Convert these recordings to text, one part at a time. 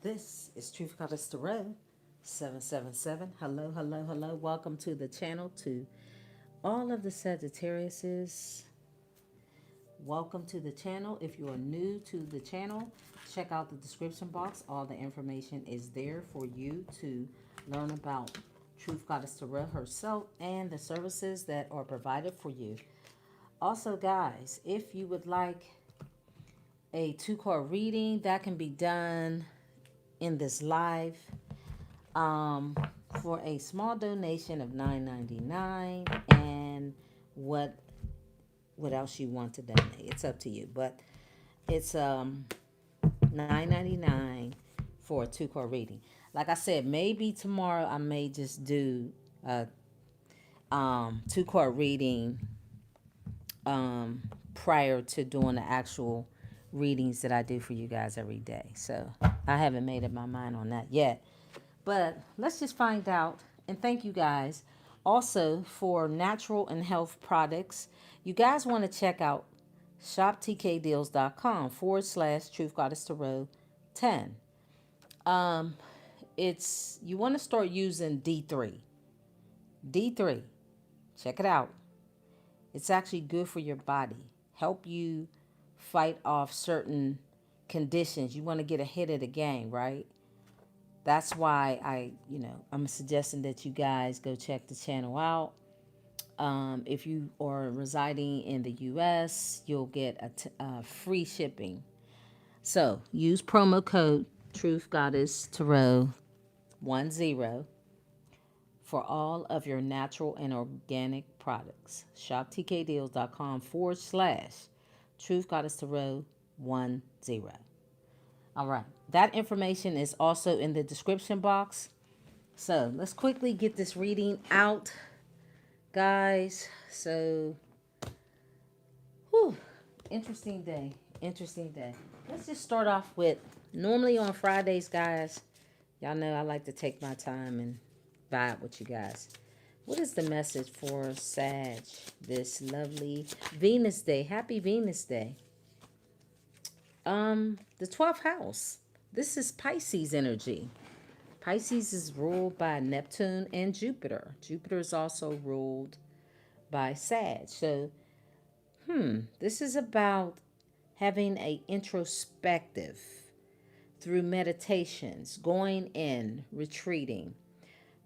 This is Truth Goddess Tarot 777. Hello, hello, hello. Welcome to the channel. To all of the Sagittariuses, welcome to the channel. If you are new to the channel, check out the description box. All the information is there for you to learn about Truth Goddess Tarot herself and the services that are provided for you. Also, guys, if you would like a two-card reading, that can be done in this live for a small donation of $9.99. And what else you want to donate, it's up to you, but it's $9.99 for a two-card reading. Like I said, maybe tomorrow I may just do a two-card reading prior to doing the actual readings that I do for you guys every day. So I haven't made up my mind on that yet. But let's just find out. And thank you guys also for natural and health products. You guys want to check out shoptkdeals.com/Truth Goddess Tarot 10. It's you want to start using D3. D3. Check it out. It's actually good for your body. Help you fight off certain conditions. You want to get ahead of the game, right? That's why I'm suggesting that you guys go check the channel out. If you are residing in the U.S., you'll get a free shipping. So use promo code Truth Goddess Tarot 10 for all of your natural and organic products. shoptkdeals.com/Truth Goddess Tarot 10. All right. That information is also in the description box. So let's quickly get this reading out, guys. So, interesting day. Interesting day. Let's just start off with, normally on Fridays, guys, y'all know I like to take my time and vibe with you guys. What is the message for Sag this lovely Venus Day? Happy Venus Day. The 12th house. This is Pisces energy. Pisces is ruled by Neptune and Jupiter. Jupiter is also ruled by Sag. So, this is about having a introspective through meditations, going in, retreating,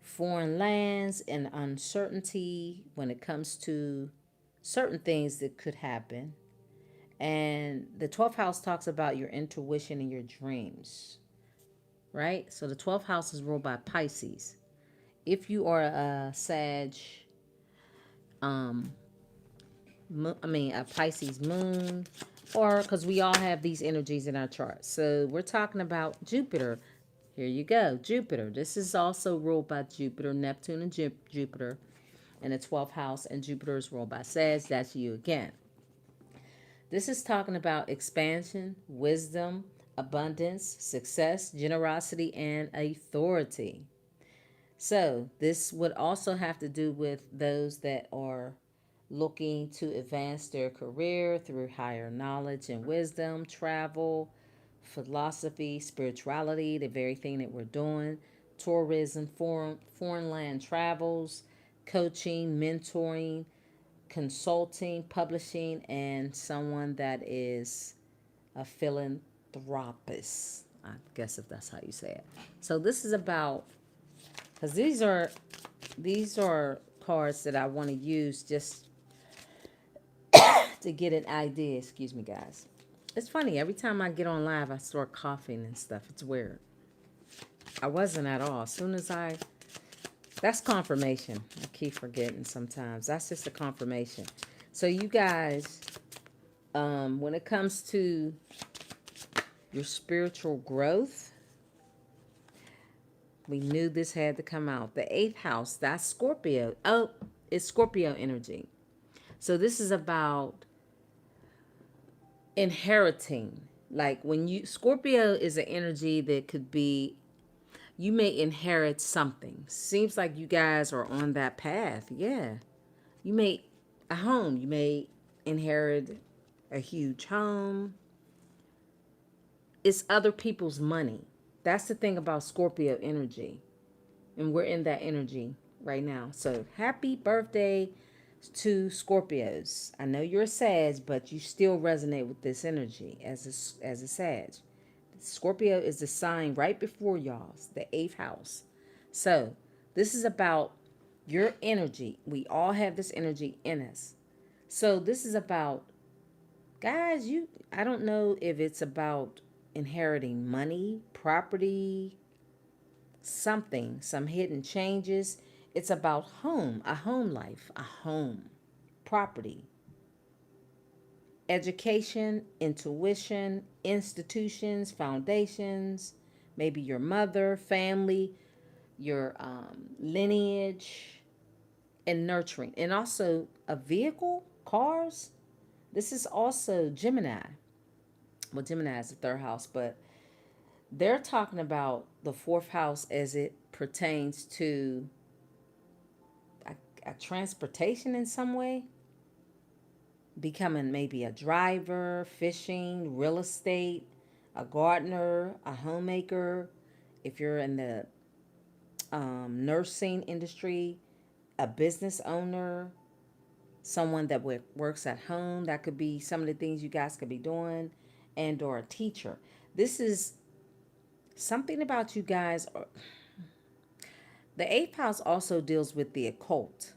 foreign lands, and uncertainty when it comes to certain things that could happen. And the 12th house talks about your intuition and your dreams, right? So the 12th house is ruled by Pisces. If you are a Sag, a Pisces moon, or because we all have these energies in our chart. So we're talking about Jupiter. Here you go, Jupiter. This is also ruled by Jupiter, Neptune, and Jupiter in the 12th house, and Jupiter is ruled by Sag. That's you again. This is talking about expansion, wisdom, abundance, success, generosity, and authority. So this would also have to do with those that are looking to advance their career through higher knowledge and wisdom, travel, philosophy, spirituality, the very thing that we're doing, tourism, foreign land travels, coaching, mentoring, consulting, publishing, and someone that is a philanthropist. I guess if that's how you say it. So this is about, because these are cards that I want to use just to get an idea. Excuse me, guys. It's funny. Every time I get on live, I start coughing and stuff. It's weird. I wasn't at all. As soon as that's confirmation. I keep forgetting sometimes. That's just a confirmation. So you guys, when it comes to your spiritual growth, we knew this had to come out. The 8th house, that's Scorpio. Oh, it's Scorpio energy. So this is about inheriting. Like Scorpio is an energy that could be, you may inherit something. Seems like you guys are on that path. Yeah. You may, a home. You may inherit a huge home. It's other people's money. That's the thing about Scorpio energy. And we're in that energy right now. So happy birthday to Scorpios. I know you're a Sag, but you still resonate with this energy as a Sag. Scorpio is the sign right before y'all's, the eighth house. So this is about your energy. We all have this energy in us. So this is about, guys, I don't know if it's about inheriting money, property, something, some hidden changes. It's about home, a home life, a home, property, education, intuition, institutions, foundations, maybe your mother, family, your lineage, and nurturing. And also a vehicle, cars. This is also Gemini. Well, Gemini is the third house, but they're talking about the fourth house as it pertains to a transportation in some way, becoming maybe a driver, fishing, real estate, a gardener, a homemaker. If you're in the nursing industry, a business owner, someone that works at home. That could be some of the things you guys could be doing, and or a teacher. This is something about you guys. The eighth house also deals with the occult.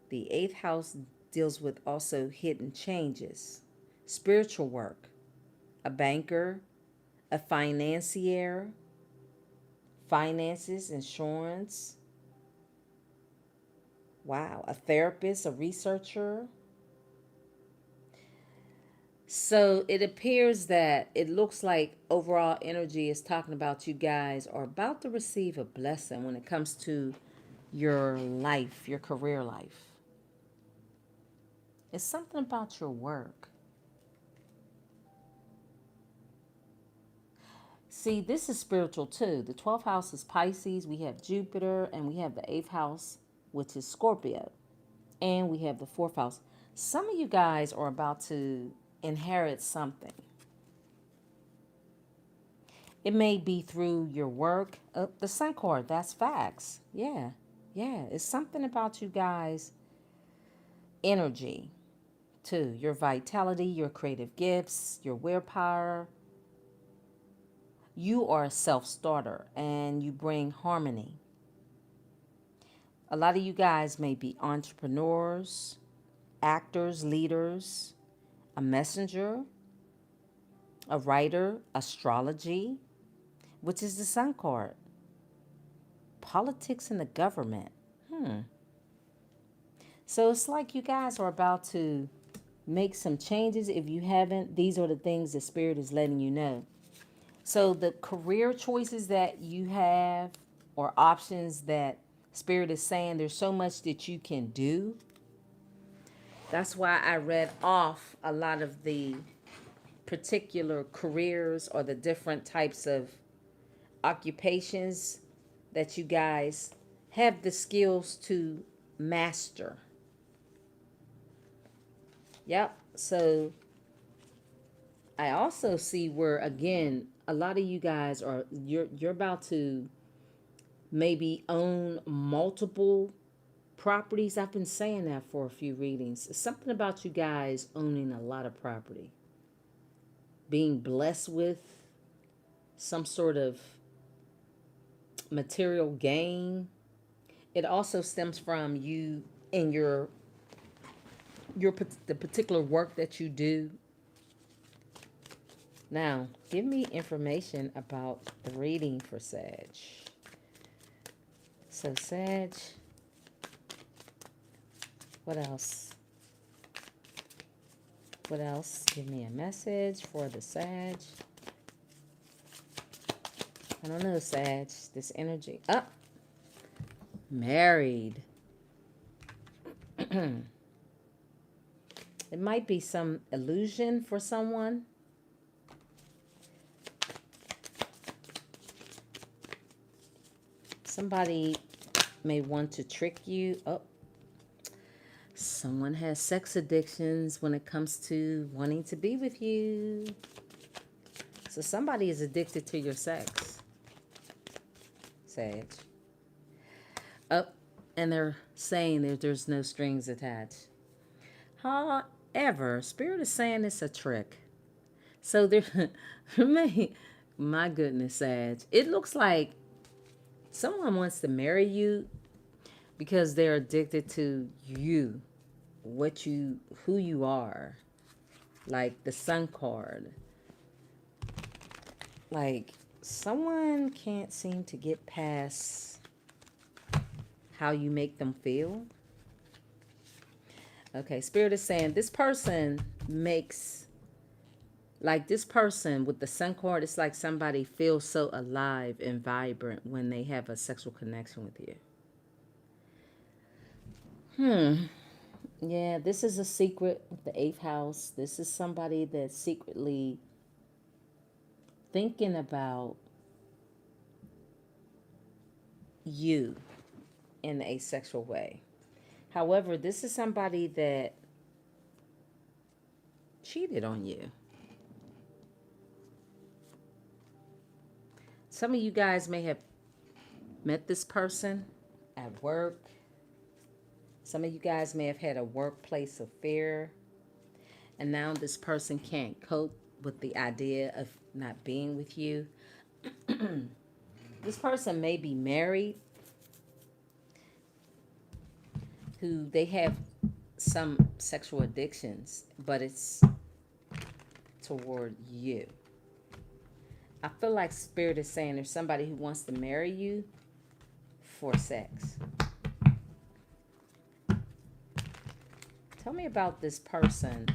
The eighth house deals with also hidden changes, spiritual work, a banker, a financier, finances, insurance. Wow, a therapist, a researcher. So it appears that it looks like overall energy is talking about you guys are about to receive a blessing when it comes to your life, your career life. It's something about your work. See, this is spiritual too. The 12th house is Pisces. We have Jupiter, and we have the 8th house, which is Scorpio. And we have the 4th house. Some of you guys are about to inherit something. It may be through your work. The Sun card, that's facts. Yeah. It's something about you guys' energy too. Your vitality, your creative gifts, your willpower. You are a self-starter and you bring harmony. A lot of you guys may be entrepreneurs, actors, leaders, a messenger, a writer, astrology, which is the Sun card, politics and the government. So it's like you guys are about to make some changes. If you haven't, these are the things the Spirit is letting you know. So the career choices that you have or options that Spirit is saying, there's so much that you can do. That's why I read off a lot of the particular careers or the different types of occupations that you guys have the skills to master. Yep. So I also see where, again, a lot of you guys are you're about to maybe own multiple properties. I've been saying that for a few readings. It's something about you guys owning a lot of property, being blessed with some sort of material gain. It also stems from you in the particular work that you do. Now, give me information about the reading for Sag. So Sag, what else? What else? Give me a message for the Sag. I don't know, Sag. This energy. Married. It might be some illusion for someone. Somebody may want to trick you. Someone has sex addictions when it comes to wanting to be with you. So somebody is addicted to your sex, Sag. Oh, and they're saying that there's no strings attached. However, Spirit is saying it's a trick. So there, for me, my goodness, Sag, it looks like someone wants to marry you because they're addicted to you, who you are. Like the Sun card. Like someone can't seem to get past how you make them feel. Okay, Spirit is saying this person makes, like this person with the Sun card, it's like somebody feels so alive and vibrant when they have a sexual connection with you. Yeah, this is a secret of the 8th house. This is somebody that's secretly thinking about you in a sexual way. However, this is somebody that cheated on you. Some of you guys may have met this person at work. Some of you guys may have had a workplace affair. And now this person can't cope with the idea of not being with you. This person may be married, who they have some sexual addictions, but it's toward you. I feel like Spirit is saying there's somebody who wants to marry you for sex. Tell me about this person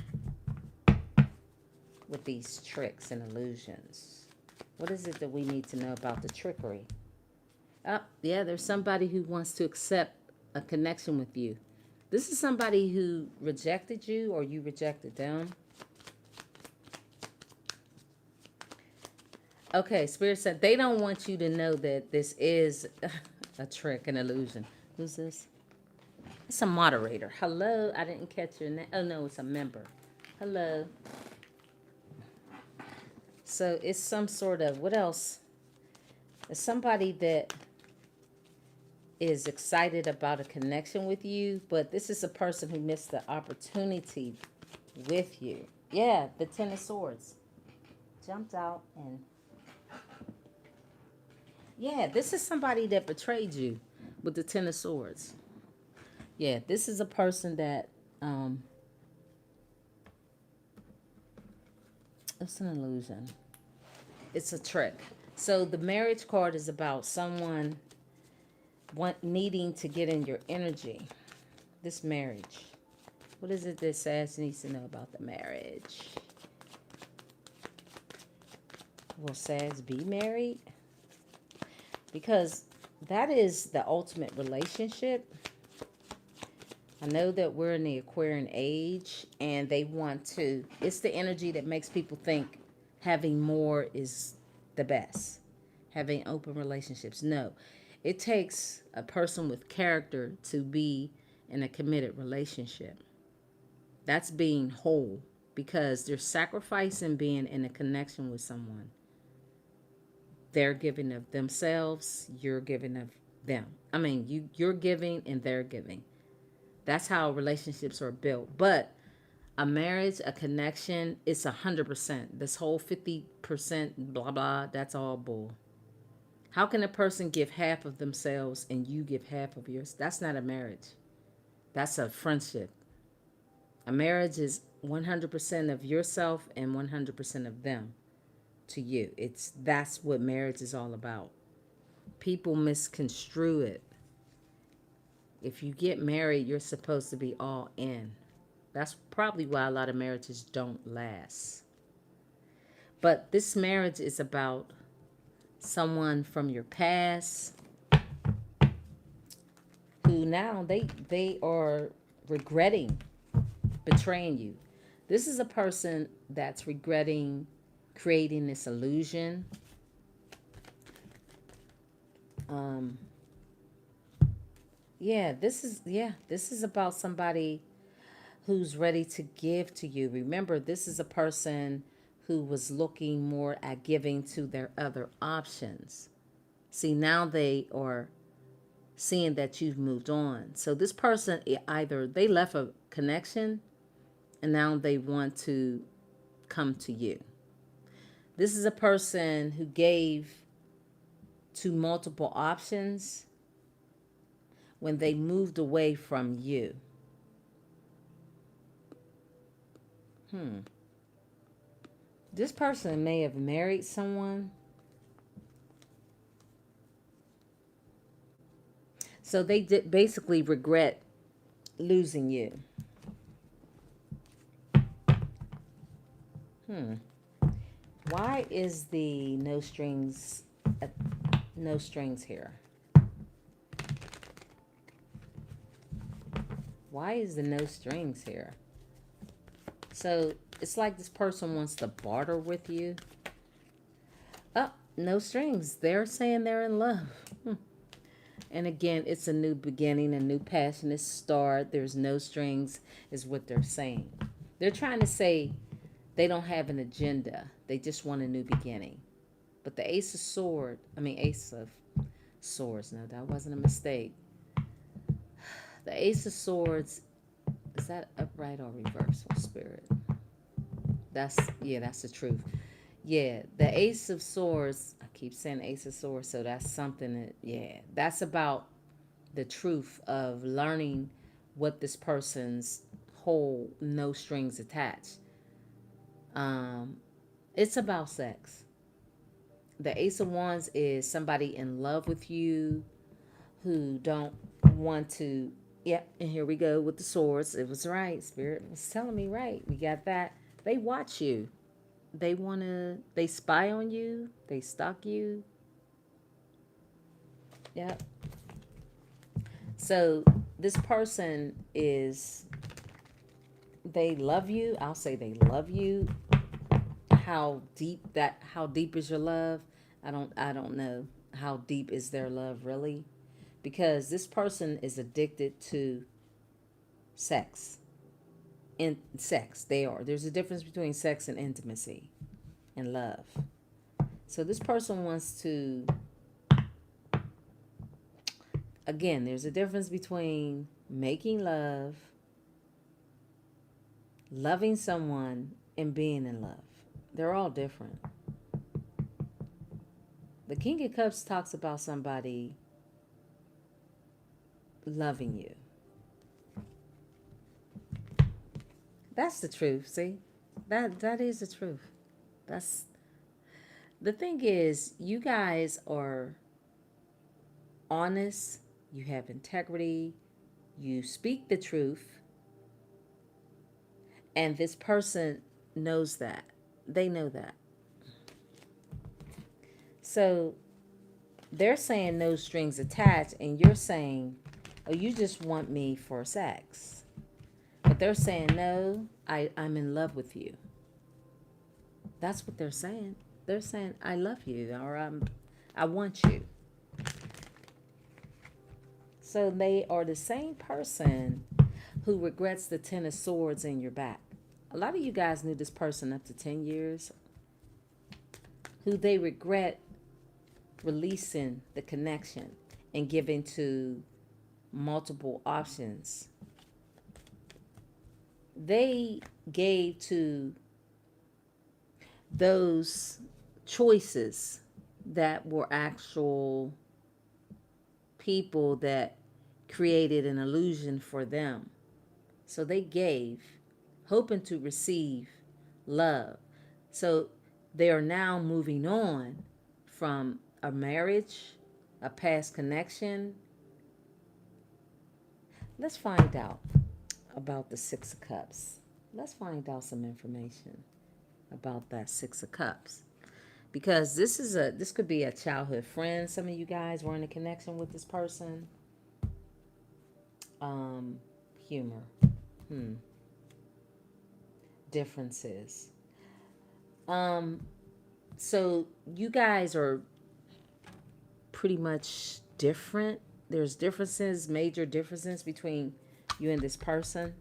with these tricks and illusions. What is it that we need to know about the trickery? Oh, yeah, there's somebody who wants to accept a connection with you. This is somebody who rejected you or you rejected them. Okay, Spirit said they don't want you to know that this is a trick, an illusion. Who's this? It's a moderator. Hello, I didn't catch your name. Oh, no, it's a member. Hello. So it's some sort of, what else? It's somebody that is excited about a connection with you, but this is a person who missed the opportunity with you. Yeah, the 10 of Swords. Jumped out and... Yeah, this is somebody that betrayed you with the 10 of Swords. Yeah, this is a person that... it's an illusion. It's a trick. So the marriage card is about someone needing to get in your energy. This marriage. What is it that Sag needs to know about the marriage? Will Sag be married? Because that is the ultimate relationship. I know that we're in the Aquarian age and they want to, it's the energy that makes people think having more is the best. Having open relationships. No. It takes a person with character to be in a committed relationship. That's being whole because they're sacrificing being in a connection with someone. They're giving of themselves, you're giving of them. I mean, you're giving and they're giving. That's how relationships are built. But a marriage, a connection, it's 100%. This whole 50% blah, blah, that's all bull. How can a person give half of themselves and you give half of yours? That's not a marriage. That's a friendship. A marriage is 100% of yourself and 100% of them to you. That's what marriage is all about. People misconstrue it. If you get married, you're supposed to be all in. That's probably why a lot of marriages don't last. But this marriage is about someone from your past who now they are regretting betraying you. This is a person that's regretting creating this illusion. This is about somebody who's ready to give to you. Remember, this is a person who was looking more at giving to their other options. See, now they are seeing that you've moved on. So this person, either they left a connection and now they want to come to you. This is a person who gave to multiple options when they moved away from you. This person may have married someone. So they did basically regret losing you. Why is the no strings here? Why is the no strings here? So it's like this person wants to barter with you. Oh, no strings. They're saying they're in love. And again, it's a new beginning, a new passionate start. There's no strings is what they're saying. They're trying to say they don't have an agenda. They just want a new beginning. But the Ace of Swords, no, that wasn't a mistake. The Ace of Swords, is that upright or reversal, Spirit? That's the truth. Yeah, the Ace of Swords, I keep saying Ace of Swords, so that's something that, that's about the truth of learning what this person's whole no strings attached. It's about sex. The Ace of Wands is somebody in love with you who don't want to, and here we go with the swords. It was right. Spirit was telling me right. We got that. They watch you. They spy on you. They stalk you. Yep. So this person they love you. I'll say they love you. How deep is your love? I don't know how deep is their love really, because this person is addicted to sex. In sex, there's a difference between sex and intimacy and love. So this person wants to, again, there's a difference between making love, loving someone, and being in love. They're all different. The King of Cups talks about somebody loving you. That's the truth, see? That is the truth. That's the thing is, you guys are honest, you have integrity, you speak the truth, and this person knows that. They know that. So they're saying no strings attached, and you're saying, oh, you just want me for sex. But they're saying, no, I'm in love with you. That's what they're saying. They're saying, I love you, or I want you. So they are the same person who regrets the 10 of Swords in your back. A lot of you guys knew this person up to 10 years, who they regret releasing the connection and giving to multiple options. They gave to those choices that were actual people that created an illusion for them. So they gave, hoping to receive love. So they are now moving on from a marriage, a past connection. Let's find out about the Six of Cups. Let's find out some information about that Six of Cups, because this could be a childhood friend. Some of you guys were in a connection with this person. Humor, differences. So you guys are pretty much different. There's differences, major differences between you and this person.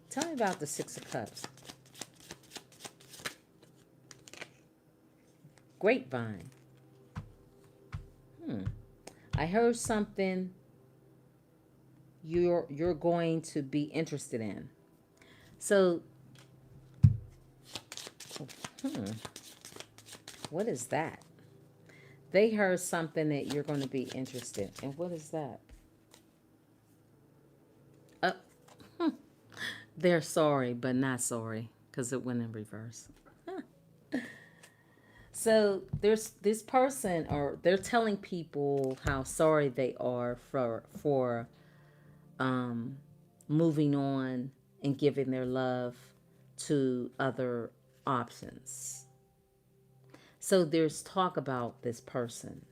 Tell me about the Six of Cups. grapevine. I heard something you're going to be interested in. So, what is that? They heard something that you're going to be interested in. What is that? Uh, they're sorry, but not sorry because it went in reverse. So there's this person, or they're telling people how sorry they are for moving on and giving their love to other options. So there's talk about this person.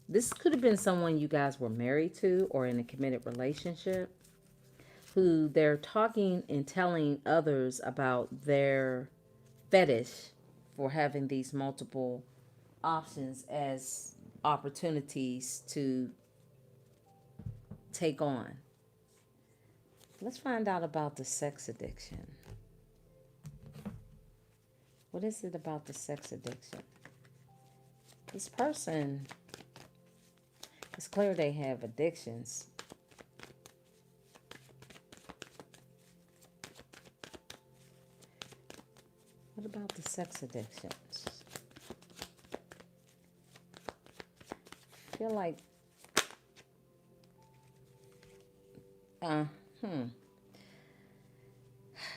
This could have been someone you guys were married to or in a committed relationship, who they're talking and telling others about their fetish for having these multiple options as opportunities to take on. Let's find out about the sex addiction. What is it about the sex addiction? This person, it's clear they have addictions. What about the sex addictions? I feel like,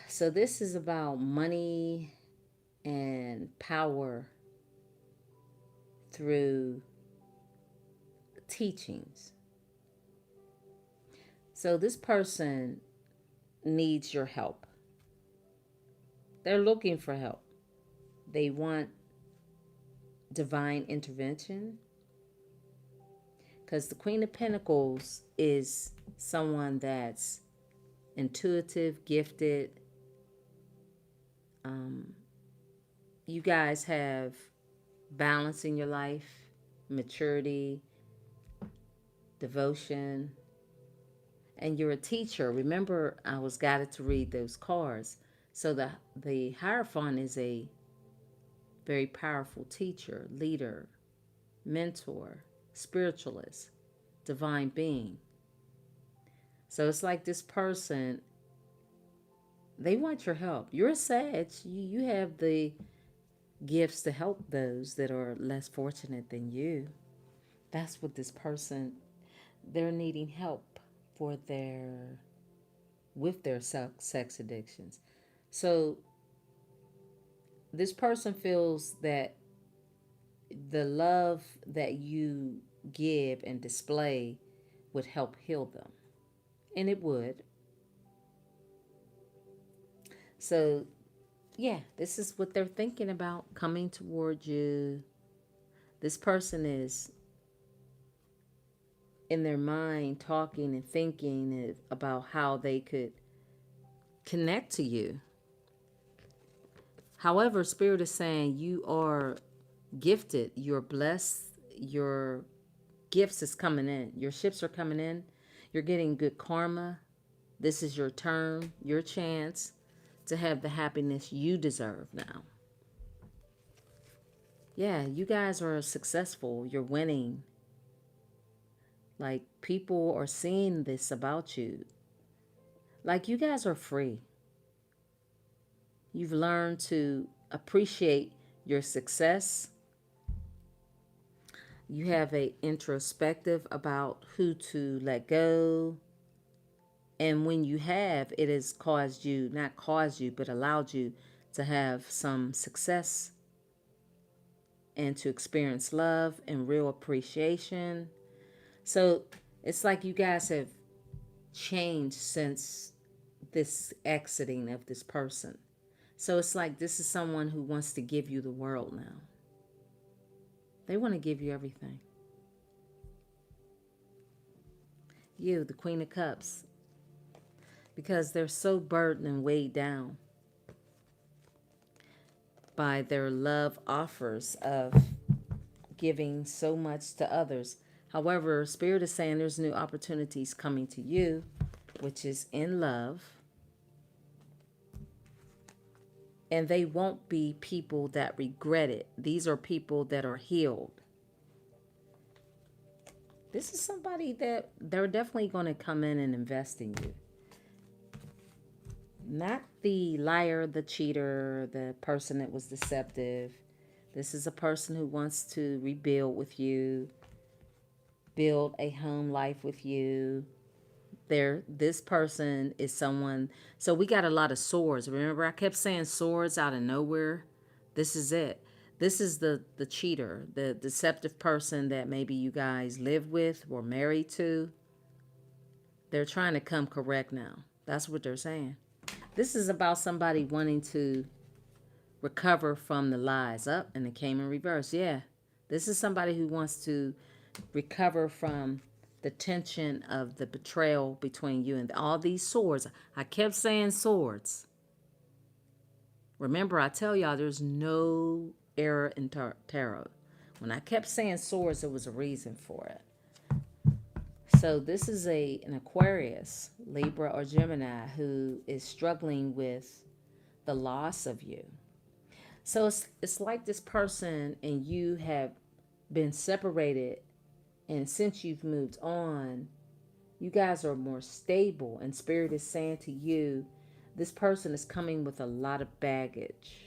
so this is about money and power through teachings. So this person needs your help. They're looking for help. They want divine intervention. Because the Queen of Pentacles is someone that's intuitive, gifted. You guys have balance in your life, maturity, devotion, and you're a teacher. Remember, I was guided to read those cards. So the Hierophant is a very powerful teacher, leader, mentor, spiritualist, divine being. So it's like this person, they want your help. You're a Sag. You have the gifts to help those that are less fortunate than you. That's what this person, they're needing help with their sex addictions. So this person feels that the love that you give and display would help heal them. And it would. So, yeah, this is what they're thinking about coming toward you. This person is in their mind talking and thinking about how they could connect to you. However, Spirit is saying you are gifted, you're blessed, your gifts is coming in, your ships are coming in, you're getting good karma. This is your turn, your chance to have the happiness you deserve now. Yeah, you guys are successful, you're winning. Like, people are seeing this about you. Like, you guys are free. You've learned to appreciate your success. You have a introspective about who to let go. And when you have, it has caused you, not caused you, but allowed you to have some success and to experience love and real appreciation. So it's like you guys have changed since this exiting of this person. So it's like this is someone who wants to give you the world now. They want to give you everything. You, the Queen of Cups. Because they're so burdened and weighed down by their love offers of giving so much to others. However, Spirit is saying there's new opportunities coming to you, which is in love. And they won't be people that regret it. These are people that are healed. This is somebody that they're definitely going to come in and invest in you. Not the liar, the cheater, the person that was deceptive. This is a person who wants to rebuild with you, build a home life with you. This person is someone. So we got a lot of swords. Remember, I kept saying swords out of nowhere. This is it. This is the cheater, the deceptive person that maybe you guys live with or married to. They're trying to come correct now. That's what they're saying. This is about somebody wanting to recover from the lies. Up, and it came in reverse. Yeah. This is somebody who wants to recover from the tension of the betrayal between you and all these swords. I kept saying swords. Remember, I tell y'all there's no error in tarot. When I kept saying swords, there was a reason for it. So this is an Aquarius, Libra, or Gemini who is struggling with the loss of you. So it's like this person and you have been separated, and since you've moved on, you guys are more stable, and Spirit is saying to you, this person is coming with a lot of baggage.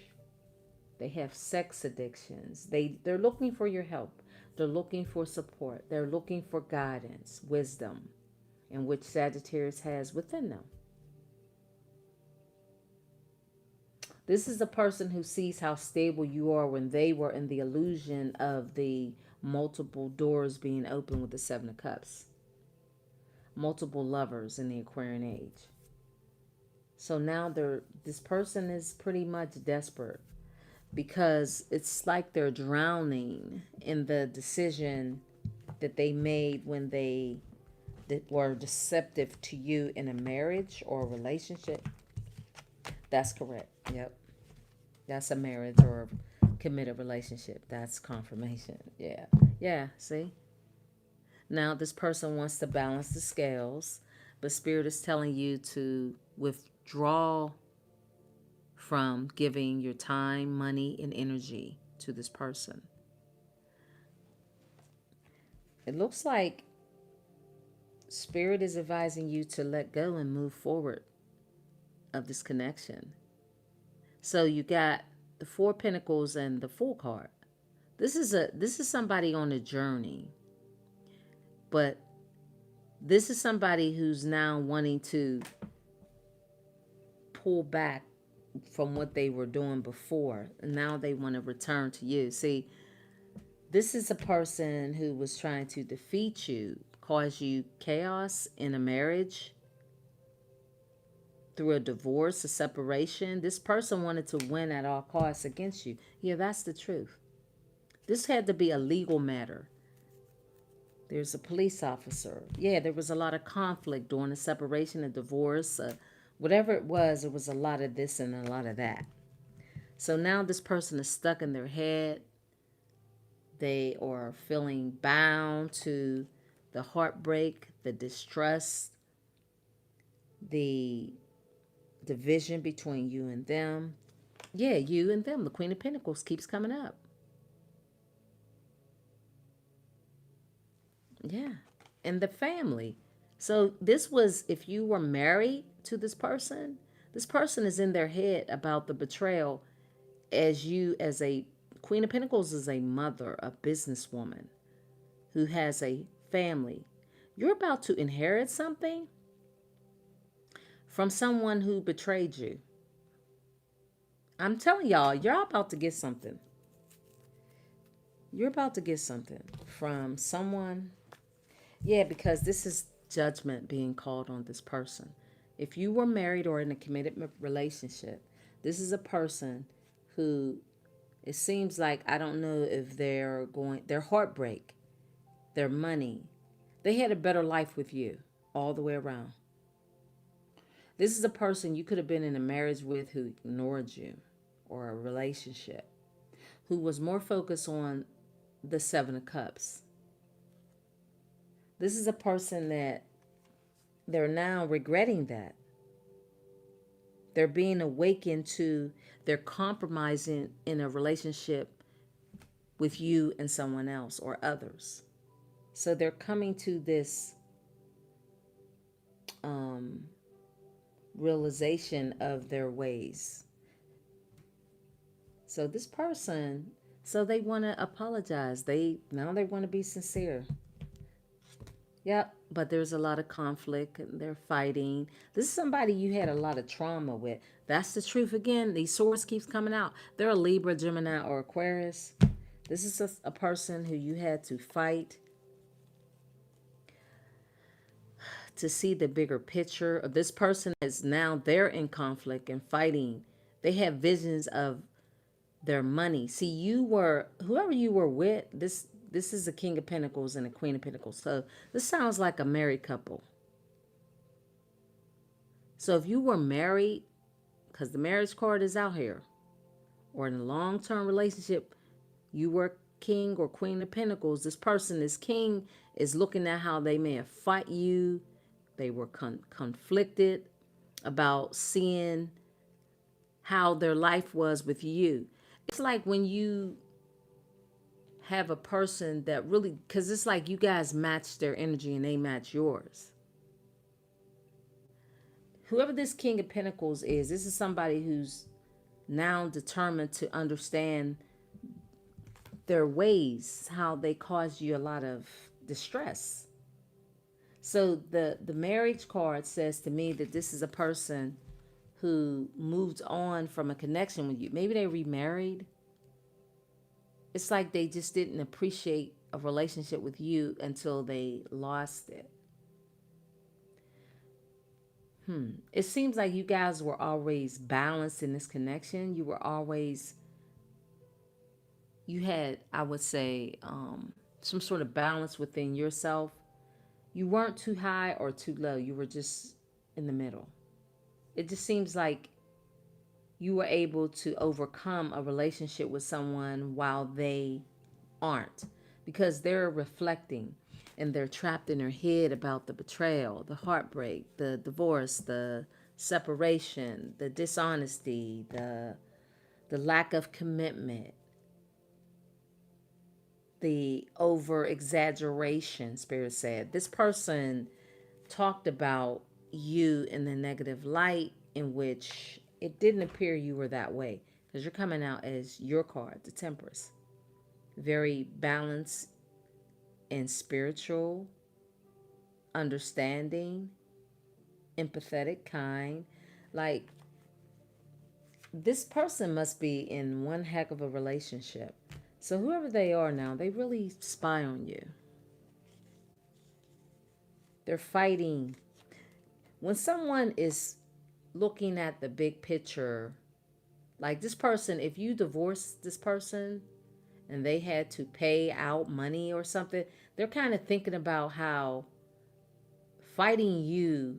They have sex addictions. They're looking for your help. They're looking for support. They're looking for guidance, wisdom, and which Sagittarius has within them. This is a person who sees how stable you are when they were in the illusion of the multiple doors being open with the Seven of Cups. Multiple lovers in the Aquarian age. So now this person is pretty much desperate because it's like they're drowning in the decision that they made when they were deceptive to you in a marriage or a relationship. That's correct. Yep. That's a marriage or a committed relationship. That's confirmation. Yeah. Yeah. See? Now this person wants to balance the scales, but Spirit is telling you to withdraw from giving your time, money, and energy to this person. It looks like Spirit is advising you to let go and move forward of this connection. So you got the Four of Pentacles and the Fool card. This is somebody on a journey. But this is somebody who's now wanting to pull back from what they were doing before. And now they want to return to you. See, this is a person who was trying to defeat you, cause you chaos in a marriage, through a divorce, a separation. This person wanted to win at all costs against you. Yeah, that's the truth. This had to be a legal matter. There's a police officer. Yeah, there was a lot of conflict during the separation, a divorce, whatever it was a lot of this and a lot of that. So now this person is stuck in their head. They are feeling bound to the heartbreak, the distrust, the division between you and them. Yeah, you and them. The Queen of Pentacles keeps coming up. Yeah. And the family. So this was, if you were married to this person is in their head about the betrayal, as you, as a Queen of Pentacles, is a mother, a businesswoman who has a family. You're about to inherit something from someone who betrayed you. I'm telling y'all, you're about to get something. You're about to get something from someone. Yeah, because this is judgment being called on this person. If you were married or in a committed relationship, this is a person who, it seems like, I don't know if their heartbreak, their money, they had a better life with you all the way around. This is a person you could have been in a marriage with who ignored you, or a relationship, who was more focused on the Seven of Cups. This is a person that they're now regretting that. They're being awakened to they're compromising in a relationship with you and someone else or others. So they're coming to this um, realization of their ways. So this person, so they want to apologize. They want to be sincere. Yep, but there's a lot of conflict and they're fighting. This is somebody you had a lot of trauma with. That's the truth again. These swords keeps coming out. They're a Libra, Gemini, or Aquarius. This is a person who you had to fight to see the bigger picture. This person is now they're in conflict and fighting. They have visions of their money. See, you were whoever you were with. This is a King of Pentacles and a Queen of Pentacles. So this sounds like a married couple. So if you were married, because the marriage card is out here, or in a long-term relationship, you were King or Queen of Pentacles. This person is king, is looking at how they may have fought you. They were conflicted about seeing how their life was with you. It's like when you have a person that really, because it's like you guys match their energy and they match yours. Whoever this King of Pentacles is, this is somebody who's now determined to understand their ways, how they cause you a lot of distress. So the marriage card says to me that this is a person who moved on from a connection with you. Maybe they remarried. It's like they just didn't appreciate a relationship with you until they lost it. It seems like you guys were always balanced in this connection. You had, I would say, some sort of balance within yourself. You weren't too high or too low. You were just in the middle. It just seems like you were able to overcome a relationship with someone while they aren't, because they're reflecting and they're trapped in their head about the betrayal, the heartbreak, the divorce, the separation, the dishonesty, the lack of commitment, the over exaggeration. Spirit said this person talked about you in the negative light, in which it didn't appear you were that way, because you're coming out as your card, the Temperance. Very balanced and spiritual, understanding, empathetic, kind. Like, this person must be in one heck of a relationship. So whoever they are now, they really spy on you. They're fighting. When someone is looking at the big picture, like this person, if you divorce this person and they had to pay out money or something, they're kind of thinking about how fighting you,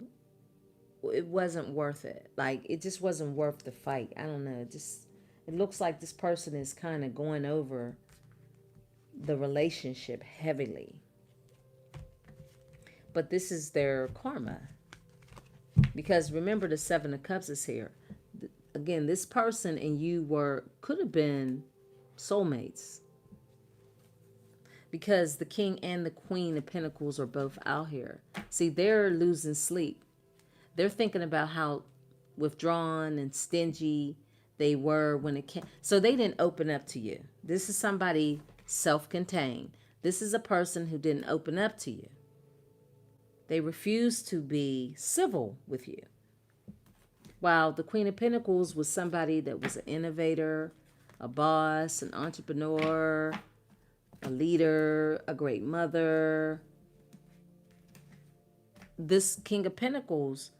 it wasn't worth it. Like, it just wasn't worth the fight. I don't know. It looks like this person is kind of going over the relationship heavily. But this is their karma. Because remember, the Seven of Cups is here. Again, this person and you could have been soulmates. Because the King and the Queen of Pentacles are both out here. See, they're losing sleep. They're thinking about how withdrawn and stingy they were when it came. So they didn't open up to you. This is somebody self-contained. This is a person who didn't open up to you. They refused to be civil with you. While the Queen of Pentacles was somebody that was an innovator, a boss, an entrepreneur, a leader, a great mother. This King of Pentacles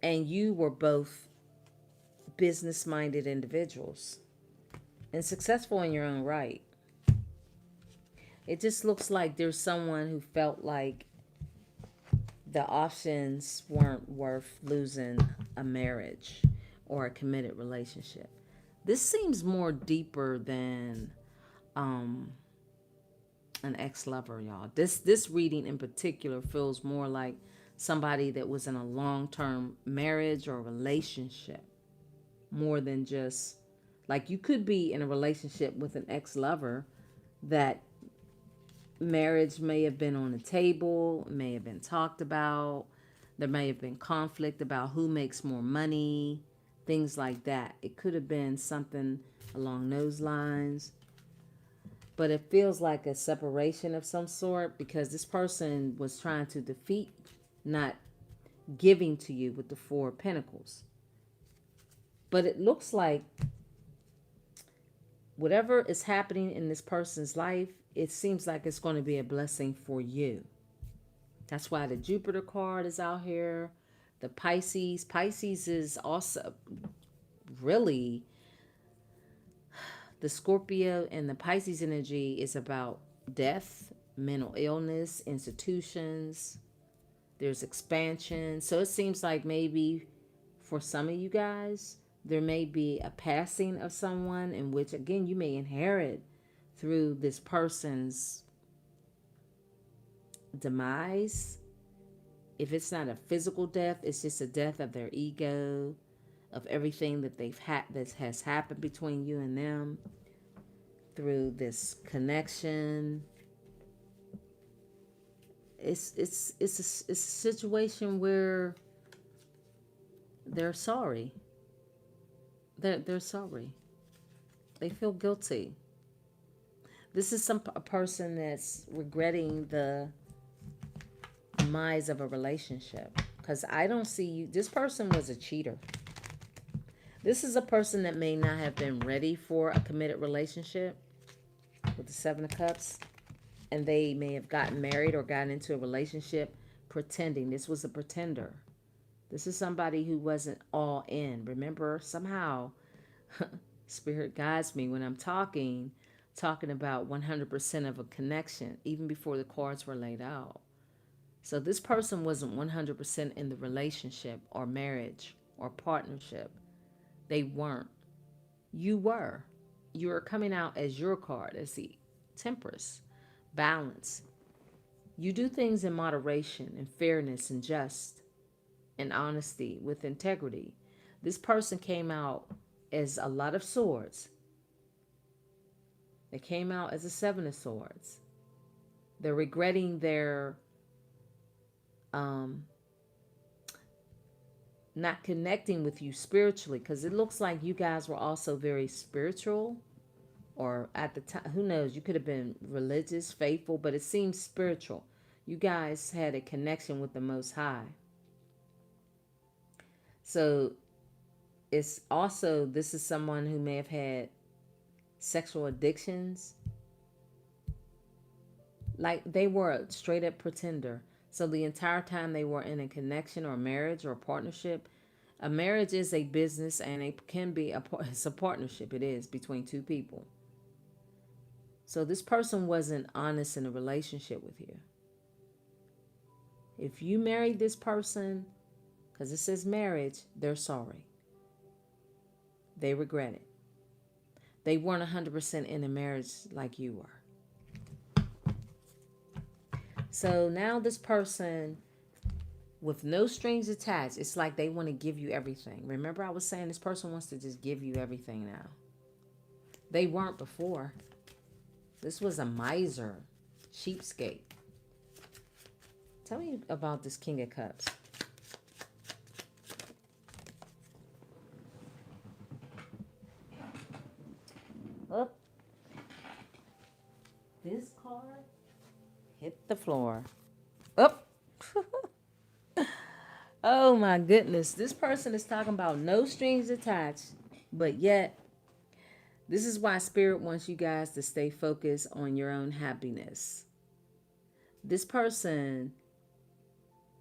and you were both business-minded individuals and successful in your own right. It just looks like there's someone who felt like the options weren't worth losing a marriage or a committed relationship. This seems more deeper than an ex-lover, y'all. This reading in particular feels more like somebody that was in a long-term marriage or relationship, more than just like you could be in a relationship with an ex-lover that marriage may have been on the table, may have been talked about. There may have been conflict about who makes more money, things like that. It could have been something along those lines. But it feels like a separation of some sort because this person was trying to defeat not giving to you with the Four of Pentacles. But it looks like whatever is happening in this person's life, it seems like it's going to be a blessing for you. That's why the Jupiter card is out here. The Pisces. Pisces is also really the Scorpio, and the Pisces energy is about death, mental illness, institutions. There's expansion. So it seems like maybe for some of you guys, there may be a passing of someone in which, again, you may inherit through this person's demise. If it's not a physical death, it's just a death of their ego, of everything that they've had that has happened between you and them through this connection. It's a situation where they're sorry. They're sorry. They feel guilty. This is a person that's regretting the demise of a relationship, because I don't see you. This person was a cheater. This is a person that may not have been ready for a committed relationship with the Seven of Cups, and they may have gotten married or gotten into a relationship pretending. This was a pretender. This is somebody who wasn't all in. Remember, somehow Spirit guides me when I'm talking about 100% of a connection, even before the cards were laid out. So this person wasn't 100% in the relationship or marriage or partnership. They weren't. You were. You were coming out as your card, as the Temperance, balance. You do things in moderation and fairness and just and honesty with integrity. This person came out as a lot of swords. They came out as a Seven of Swords. They're regretting their not connecting with you spiritually, because it looks like you guys were also very spiritual, or at the time, who knows, you could have been religious, faithful, but it seems spiritual. You guys had a connection with the Most High. So it's also, this is someone who may have had sexual addictions. Like they were a straight up pretender. So the entire time they were in a connection or marriage or partnership, a marriage is a business, and it can be it's a partnership. It is between two people. So this person wasn't honest in a relationship with you. If you married this person, because it says marriage, they're sorry. They regret it. They weren't 100% in a marriage like you were. So now this person, with no strings attached, it's like they want to give you everything. Remember I was saying this person wants to just give you everything now. They weren't before. This was a miser, cheapskate. Tell me about this King of Cups. Oh, this card hit the floor. Oh. Oh my goodness. This person is talking about no strings attached, but yet this is why Spirit wants you guys to stay focused on your own happiness. This person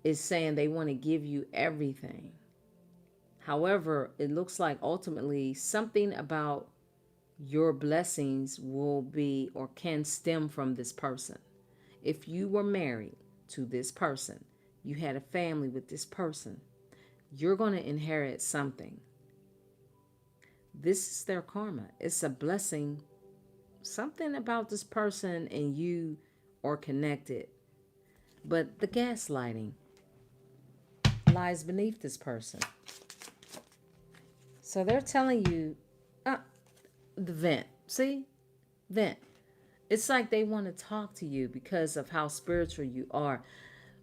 is saying they want to give you everything. However, it looks like ultimately something about your blessings will be or can stem from this person. If you were married to this person, you had a family with this person, you're going to inherit something. This is their karma. It's a blessing. Something about this person and you are connected. But the gaslighting, lies beneath this person. So they're telling you, the vent. See? Vent. It's like they want to talk to you because of how spiritual you are.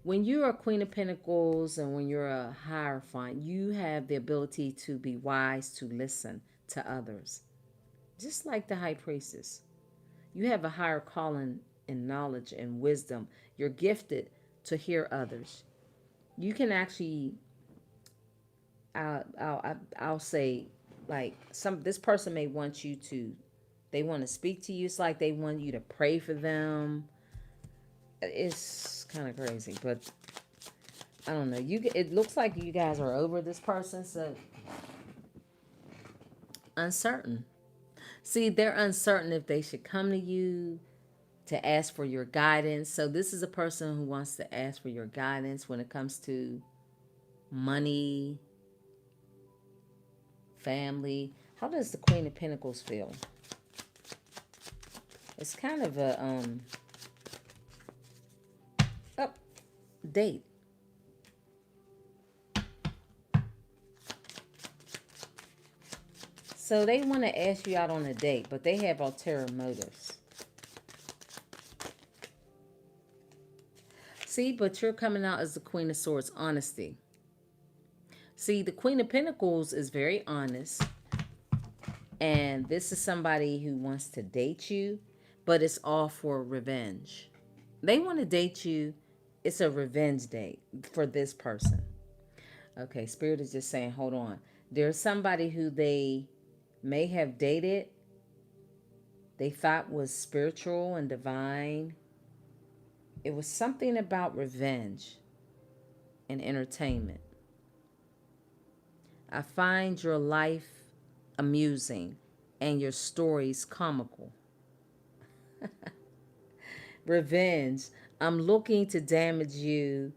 When you're a Queen of Pentacles and when you're a Hierophant, you have the ability to be wise, to listen to others. Just like the High Priestess. You have a higher calling in knowledge and wisdom. You're gifted to hear others. You can actually, I'll say, like this person may want you to, they want to speak to you. It's like they want you to pray for them. It's kind of crazy, but I don't know. It looks like you guys are over this person, so uncertain. See, they're uncertain if they should come to you to ask for your guidance. So this is a person who wants to ask for your guidance when it comes to money, family. How does the Queen of Pentacles feel? It's kind of a date. So they want to ask you out on a date, but they have ulterior motives. See, but you're coming out as the Queen of Swords, honesty. See, the Queen of Pentacles is very honest. And this is somebody who wants to date you, but it's all for revenge. They want to date you. It's a revenge date for this person. Okay, Spirit is just saying, hold on. There's somebody who they may have dated, they thought was spiritual and divine. It was something about revenge and entertainment. I find your life amusing and your stories comical. Revenge. I'm looking to damage you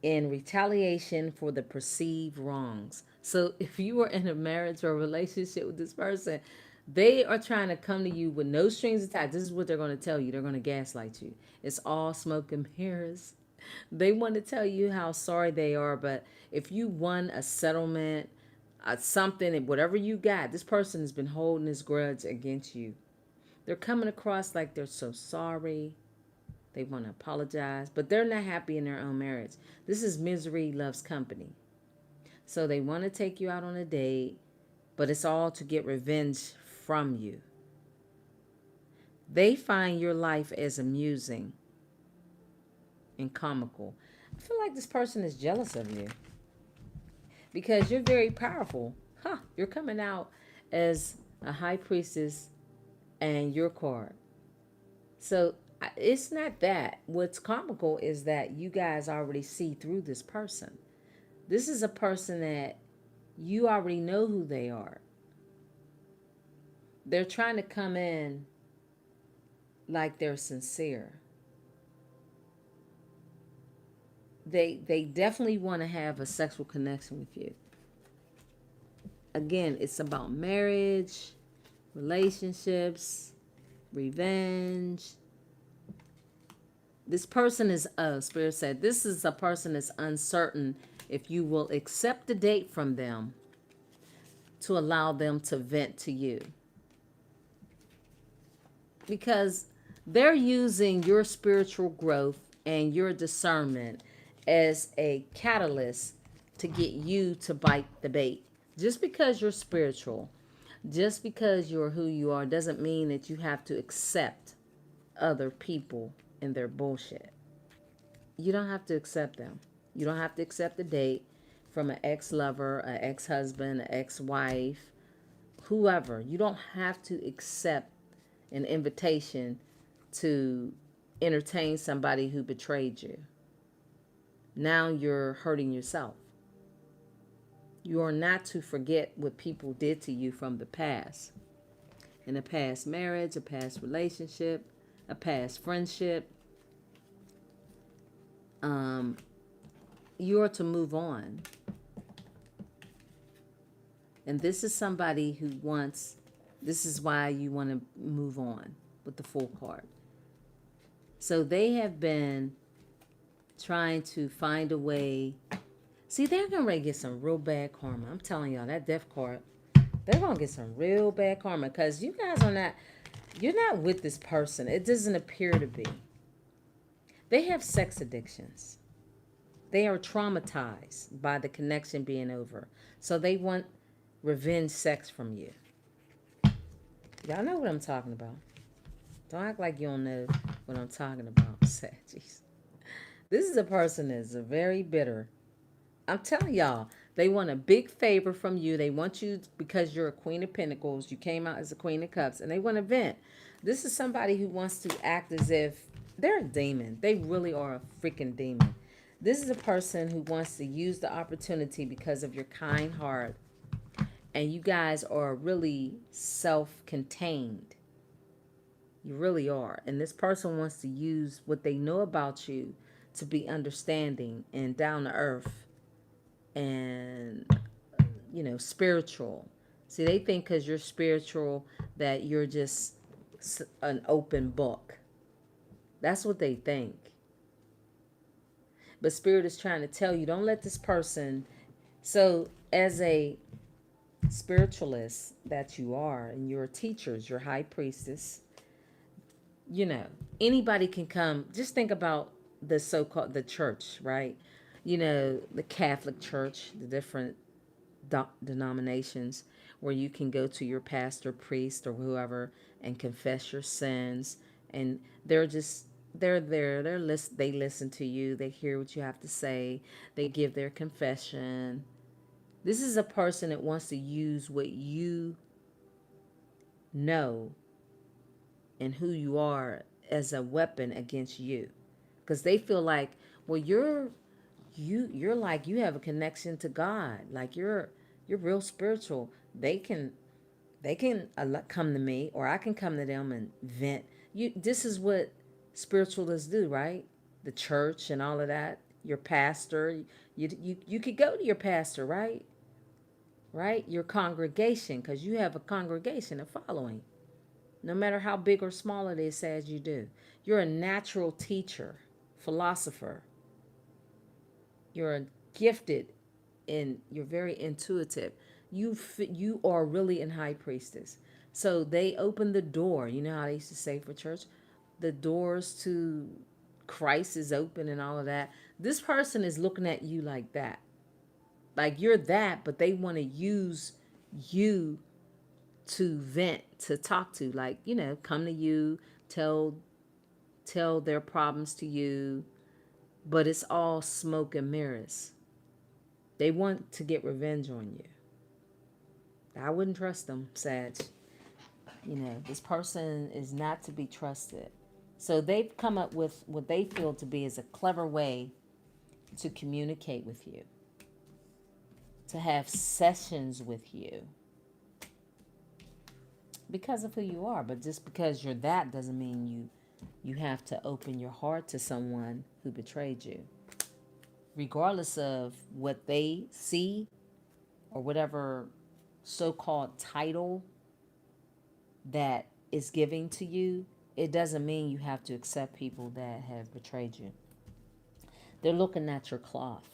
in retaliation for the perceived wrongs. So if you were in a marriage or a relationship with this person, they are trying to come to you with no strings attached. This is what they're going to tell you. They're going to gaslight you. It's all smoke and mirrors. They want to tell you how sorry they are, but if you won a settlement, something, whatever you got, this person has been holding this grudge against you. They're coming across like they're so sorry. They want to apologize, but they're not happy in their own marriage. This is misery loves company. So they want to take you out on a date, but it's all to get revenge from you. They find your life as amusing and comical. I feel like this person is jealous of you because you're very powerful. You're coming out as a High Priestess and your card. So it's not that. What's comical is that you guys already see through this person. This is a person that you already know who they are. They're trying to come in like they're sincere. They definitely want to have a sexual connection with you. Again, it's about marriage, relationships, revenge. This person is, Spirit said, this is a person that's uncertain if you will accept the date from them to allow them to vent to you. Because they're using your spiritual growth and your discernment as a catalyst to get you to bite the bait. Just because you're spiritual, just because you're who you are, doesn't mean that you have to accept other people and their bullshit. You don't have to accept them. You don't have to accept the date from an ex-lover, an ex-husband, an ex-wife, whoever. You don't have to accept an invitation to entertain somebody who betrayed you. Now you're hurting yourself. You are not to forget what people did to you from the past. In a past marriage, a past relationship, a past friendship. You are to move on. And this is somebody who wants, this is why you want to move on with the Fool card. So they have been trying to find a way See, they're going to get some real bad karma. I'm telling y'all, that death card, they're going to get some real bad karma because you guys are not, you're not with this person. It doesn't appear to be. They have sex addictions. They are traumatized by the connection being over. So they want revenge sex from you. Y'all know what I'm talking about. Don't act like you don't know what I'm talking about, Saggies. This is a person that's very bitter. I'm telling y'all, they want a big favor from you. They want you because you're a Queen of Pentacles. You came out as a Queen of Cups, and they want to vent. This is somebody who wants to act as if they're a demon. They really are a freaking demon. This is a person who wants to use the opportunity because of your kind heart. And you guys are really self-contained. You really are. And this person wants to use what they know about you to be understanding and down to earth and, spiritual. See, they think because you're spiritual that you're just an open book. That's what they think. But Spirit is trying to tell you, don't let this person. So, as a spiritualist that you are, and you're teachers, you're high priestess, anybody can come. Just think about the so-called the church, right? The Catholic Church, the different denominations where you can go to your pastor, priest, or whoever and confess your sins, and they're there. They listen to you. They hear what you have to say. They give their confession. This is a person that wants to use what you know and who you are as a weapon against you, because they feel like, well, you're like, you have a connection to God, like you're real spiritual. They can come to me, or I can come to them and vent. This is what spiritualists do, right? The church and all of that. Your pastor, you could go to your pastor, right? Right? Your congregation, because you have a congregation, a following. No matter how big or small it is, as you do. You're a natural teacher, philosopher. You're gifted, and you're very intuitive. You are really in high priestess. So they open the door. You know how they used to say for church, the doors to Christ is open and all of that. This person is looking at you like that. Like you're that, but they want to use you to vent, to talk to, like, come to you, tell their problems to you, but it's all smoke and mirrors. They want to get revenge on you. I wouldn't trust them, Sag. This person is not to be trusted. So they've come up with what they feel to be is a clever way to communicate with you, to have sessions with you because of who you are. But just because you're that doesn't mean you have to open your heart to someone who betrayed you. Regardless of what they see or whatever so-called title that is giving to you, it doesn't mean you have to accept people that have betrayed you. They're looking at your cloth.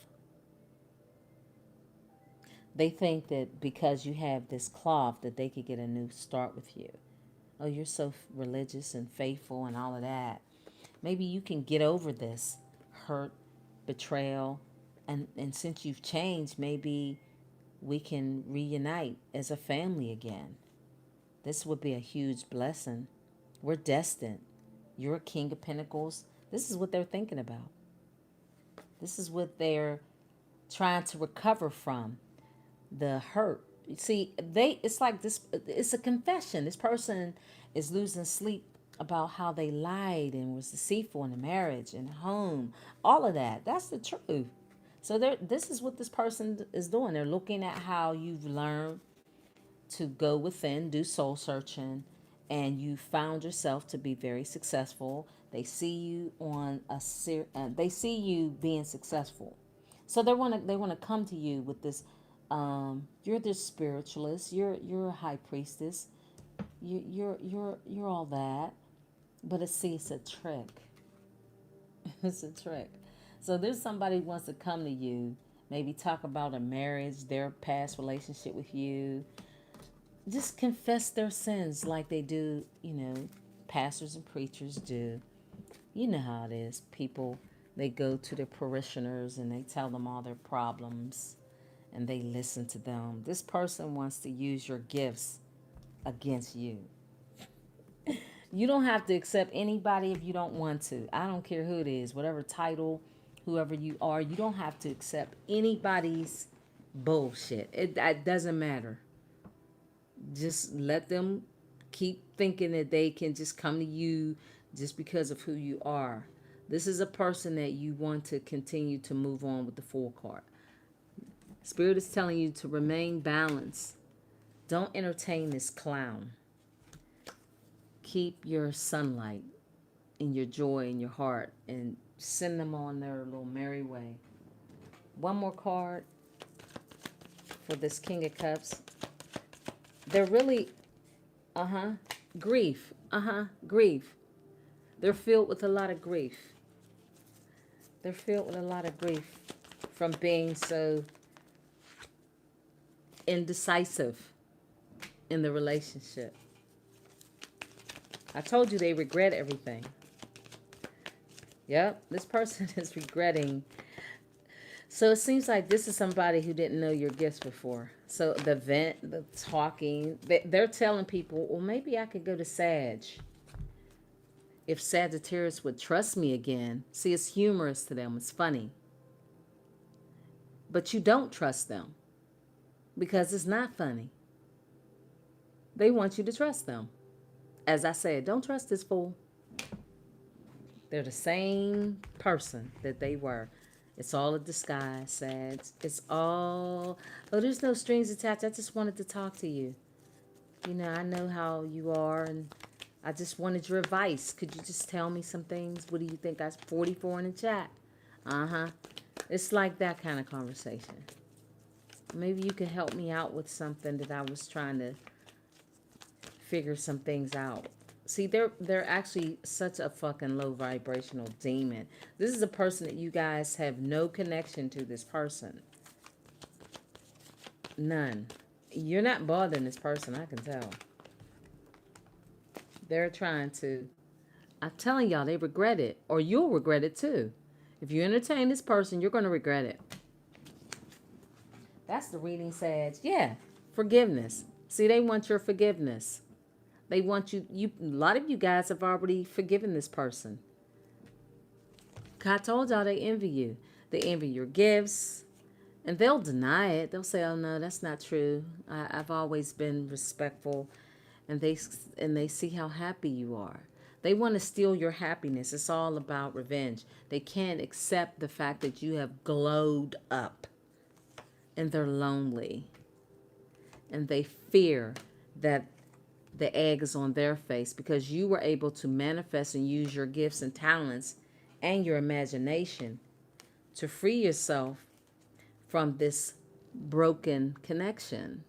They think that because you have this cloth that they could get a new start with you. Oh, you're so religious and faithful and all of that. Maybe you can get over this hurt, betrayal, and since you've changed, maybe we can reunite as a family again. This would be a huge blessing. We're destined. You're a King of Pentacles. This is what they're thinking about. This is what they're trying to recover from. The hurt. See, it's like this, it's a confession. This person is losing sleep about how they lied and was deceitful in the marriage and home. All of that. That's the truth. So this is what this person is doing. They're looking at how you've learned to go within, do soul searching, and you found yourself to be very successful. They see you on they see you being successful. So they want to come to you with this. You're this spiritualist. You're a high priestess. You're all that. But it's a trick. It's a trick. So there's somebody who wants to come to you Maybe talk about a marriage, their past relationship with you. Just confess their sins like they do, pastors and preachers do. You know how it is. People, they go to their parishioners and they tell them all their problems and they listen to them. This person wants to use your gifts against you. You don't have to accept anybody if you don't want to. I don't care who it is, whatever title, whoever you are, you don't have to accept anybody's bullshit. It doesn't matter. Just let them keep thinking that they can just come to you just because of who you are. This is a person that you want to continue to move on with the full card. Spirit is telling you to remain balanced. Don't entertain this clown. Keep your sunlight and your joy in your heart and send them on their little merry way. One more card for this King of Cups. They're really, grief. Grief. They're filled with a lot of grief. They're filled with a lot of grief from being so indecisive in the relationship. I told you they regret everything. Yep, this person is regretting. So it seems like this is somebody who didn't know your gifts before. So the talking, they're telling people, well, maybe I could go to Sag. If Sagittarius would trust me again. See, it's humorous to them. It's funny. But you don't trust them because it's not funny. They want you to trust them. As I said, don't trust this fool. They're the same person that they were. It's all a disguise, Sag. It's all, oh, there's no strings attached. I just wanted to talk to you. I know how you are, and I just wanted your advice. Could you just tell me some things? What do you think? I 44 in the chat. It's like that kind of conversation. Maybe you could help me out with something that I was trying to figure some things out. See, they're actually such a fucking low vibrational demon. This is a person that you guys have no connection to this person. None. You're not bothering this person, I can tell. They're trying to, I'm telling y'all, they regret it. Or you'll regret it too. If you entertain this person, you're going to regret it. That's the reading, Sag. Yeah, forgiveness. See, they want your forgiveness. They want you, a lot of you guys have already forgiven this person. I told y'all they envy you. They envy your gifts. And they'll deny it. They'll say, oh, no, that's not true. I've always been respectful. And they see how happy you are. They want to steal your happiness. It's all about revenge. They can't accept the fact that you have glowed up. And they're lonely. And they fear that the egg is on their face because you were able to manifest and use your gifts and talents and your imagination to free yourself from this broken connection.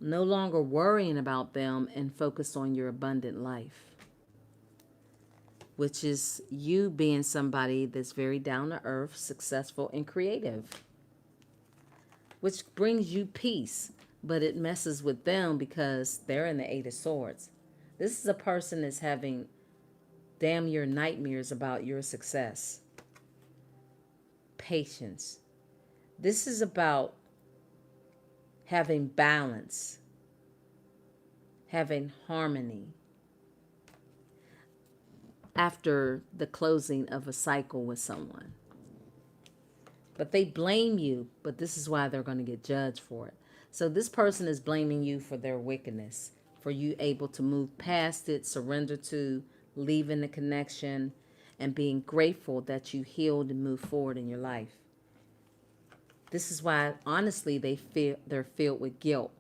No longer worrying about them and focus on your abundant life, which is you being somebody that's very down to earth, successful, and creative, which brings you peace. But it messes with them because they're in the 8 of Swords. This is a person that's having damn near nightmares about your success. Patience. This is about having balance, having harmony after the closing of a cycle with someone. But they blame you, but this is why they're going to get judged for it. So this person is blaming you for their wickedness, for you able to move past it, surrender to, leaving the connection, and being grateful that you healed and moved forward in your life. This is why, honestly, they're filled with guilt.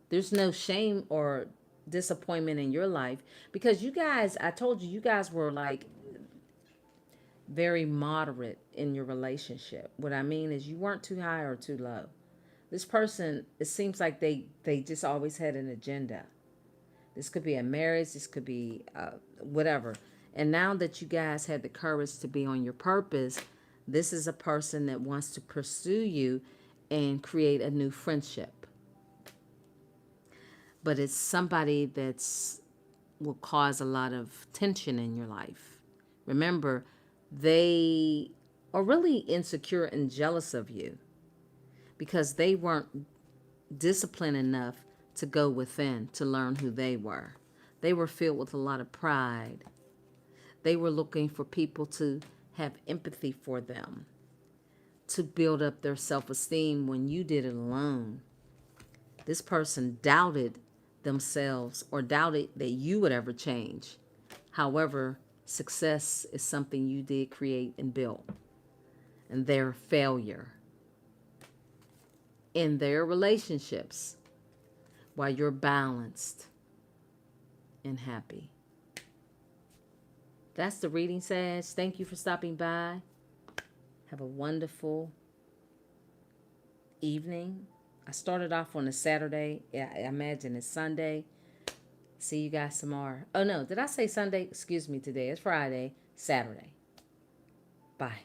There's no shame or disappointment in your life because you guys, I told you, you guys were like very moderate in your relationship. What I mean is you weren't too high or too low. This person, it seems like they just always had an agenda. This could be a marriage. This could be whatever. And now that you guys had the courage to be on your purpose, This is a person that wants to pursue you and create a new friendship. But it's somebody that's will cause a lot of tension in your life. Remember, they are really insecure and jealous of you because they weren't disciplined enough to go within to learn who they were. They were filled with a lot of pride. They were looking for people to have empathy for them, to build up their self-esteem when you did it alone. This person doubted themselves or doubted that you would ever change. However, success is something you did create and build. And their failure in their relationships while you're balanced and happy. That's the reading, Sag. Thank you for stopping by. Have a wonderful evening. I started off on a Saturday. I imagine it's Sunday. See you guys tomorrow. Oh, no. Did I say Sunday? Excuse me. Today is Friday. Saturday. Bye.